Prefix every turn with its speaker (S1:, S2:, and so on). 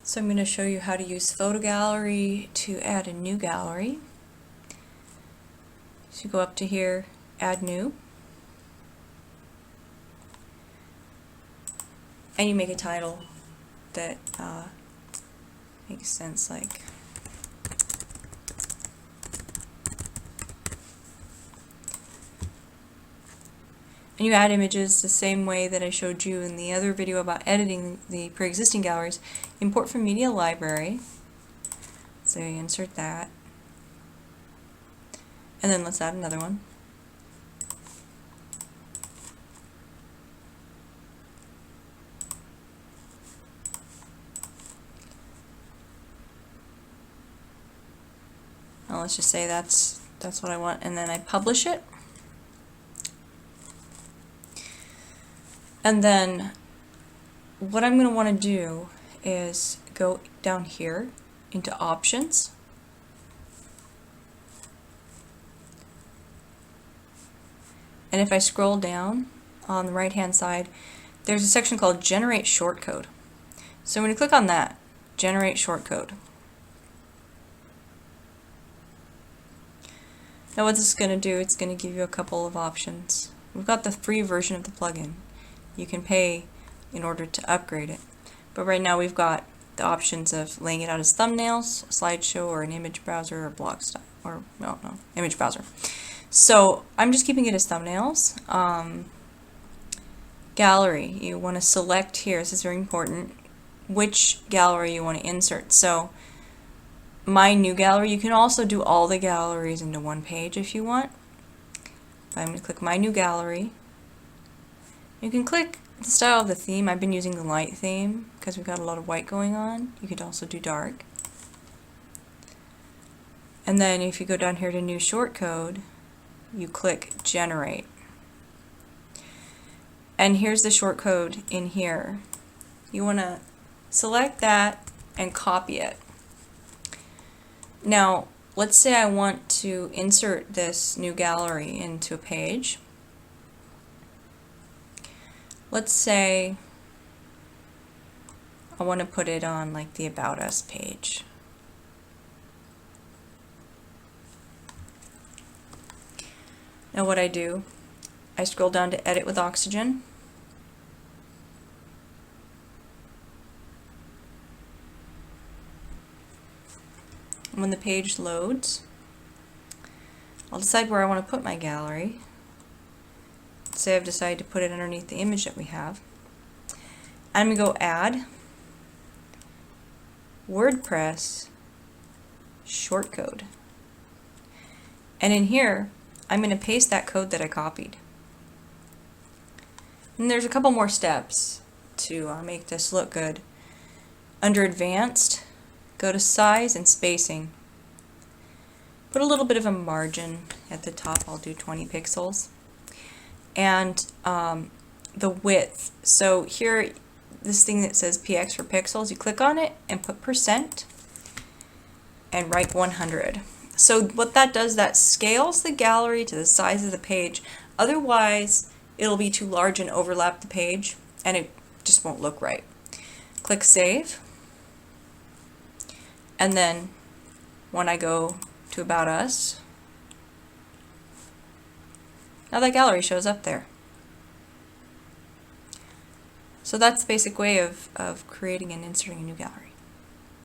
S1: So I'm going to show you how to use Photo Gallery to add a new gallery. So you go up to here, Add New, and you make a title that makes sense, like and you add images the same way that I showed you in the other video about editing the pre-existing galleries. Import from Media Library, so you insert that, and then let's add another one. Now let's just say that's what I want, and then I publish it. And then what I'm going to want to do is go down here into Options, and if I scroll down on the right hand side, there's a section called Generate Shortcode. So I'm going to click on that, Generate Shortcode. Now what this is going to do, it's going to give you a couple of options. We've got the free version of the plugin. You can pay in order to upgrade it. But right now we've got the options of laying it out as thumbnails, slideshow, or an image browser, or blog style, or no, image browser. So I'm just keeping it as thumbnails. Gallery, you want to select here, this is very important, which gallery you want to insert. So my new gallery, you can also do all the galleries into one page if you want. I'm going to click My New Gallery. You can click the style of the theme. I've been using the light theme because we've got a lot of white going on. You could also do dark. And then if you go down here to New Shortcode, you click Generate. And here's the shortcode in here. You want to select that and copy it. Now, let's say I want to insert this new gallery into a page. Let's say I want to put it on like the About Us page. Now what I do, I scroll down to Edit with Oxygen. And when the page loads, I'll decide where I want to put my gallery. Say I've decided to put it underneath the image that we have. I'm going to go Add, WordPress, Shortcode. And in here, I'm going to paste that code that I copied. And there's a couple more steps to make this look good. Under Advanced, go to Size and Spacing. Put a little bit of a margin at the top. I'll do 20 pixels. And the width. So here, this thing that says px for pixels, you click on it and put % and write 100. So what that does, that scales the gallery to the size of the page. Otherwise, it'll be too large and overlap the page, and it just won't look right. Click Save. And then when I go to About Us, now that gallery shows up there. So that's the basic way of creating and inserting a new gallery.